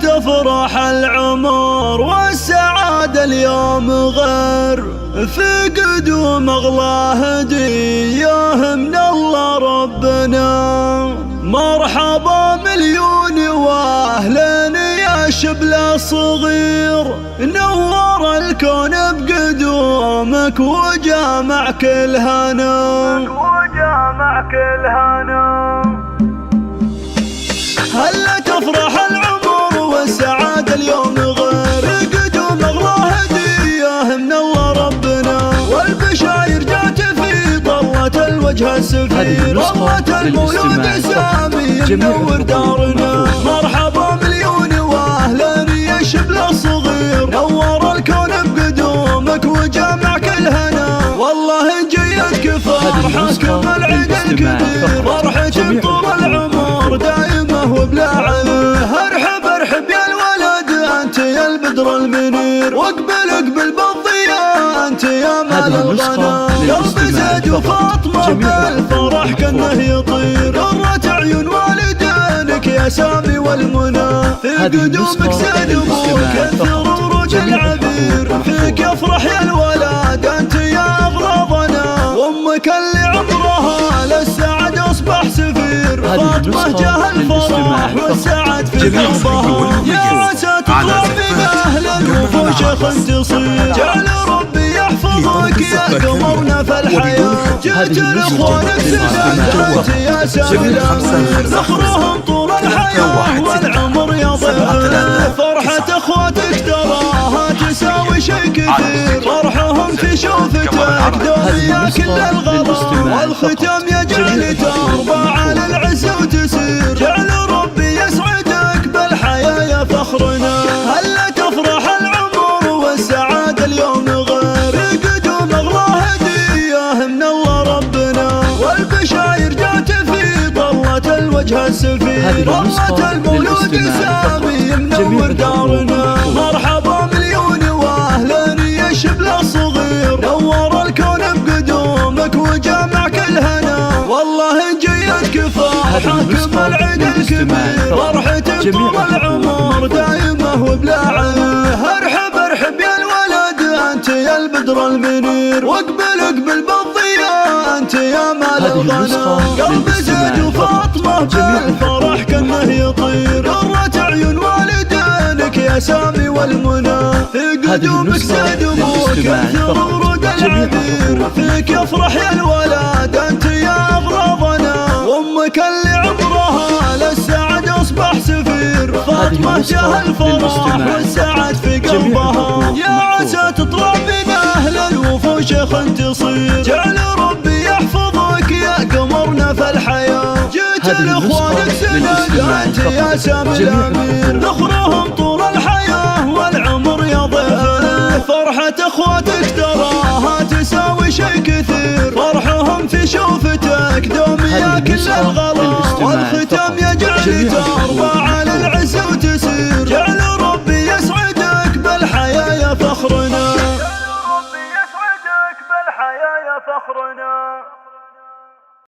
تفرح العمر والسعادة اليوم غير، في قدوم أغلى هدية من الله ربنا. مرحبا مليون واهلين يا شبل صغير، نور الكون بقدومك وجامع كل هنا. هلا تفرح العمر والسعادة اليوم غير، قدوم أغلى هدية من الله ربنا. والبشاير جات في طلة الوجه السفير، طلة المولود سامي منور دارنا. مرحبا مليون واهلا يا شبل الصغير، نور الكون بقدومك وجامع كل هنا. والله جيتك فرحتكم العيد الكبير، فرحتك طول العمر دائمة وبلا عيب. ارحب ارحب يا الولد انت يا البدر المنير، واقبل اقبل بالضياء انت يا مال الغنى. قلب زيد وفاطمة بالفرح كأنه يطير، قرة عيون والدينك يا سامي والمنى. في قدومك زيد ابوك كثر ورود العبير، فيك يفرح يا الولد انت يا اغلى ظنا. وامك اللي عمرها للسعد اصبح سفير، فاطمة جاه الفرح والسعد في قلبها. يا عسى تطلع من اهل الوفوش تصير، جعل ربي يحفظك يا قمرنا في الحياة. جيت لاخوانك سند انت يا سامي، نخرهم طول الحياة والعمر يضيع. فرحة اخواتك تراها تساوي شي كثير، فرحهم في شوفتك دوم يا كل الغلا. والختام يجعل تربى على العز وتسير، جعل ربي يسعدك بالحياة يا فخرنا. هلا تفرح العمر والسعادة اليوم غير، قدوم أغلى هدية من الله ربنا. والبشاير جات في طلة الوجه السفير، طلة المولود سامي منور دارنا. مرحبا مليون واهلا يا شبل الصغير، نور الكون بقدومك وجامع كل هنا. والله جيتك فرحتكم العيد الكبير، فرحتك طول العمر دائمة وبلا عيب. ارحب ارحب يا الولد انت يا البدر المنير، واقبل اقبل بالضياء انت يا مال الغنى. قلب زيد وفاطمة بالفرح كأنه يطير، قرة عيون والدينك يا سامي والمنى. في قدومك زيد ابوك كثر ورود العبير، فيك يفرح يا الولد انت يا اغلى ظنا. وامك اللي عمرها للسعد اصبح سفير، فاطمة جاه الفرح والسعد في قلبها. يا عسى تطلع من اهل الوفوش تصير، جعل ربي يحفظك يا قمرنا في الحياة. جيت لاخوانك سند انت يا سامي الامير، نخرهم طول الحياة والعمر يضيع. فرحة اخواتك تراها تساوي شي كثير، فرحهم في شوفتك دوم يا كل الغلا. والختام يجعل تربى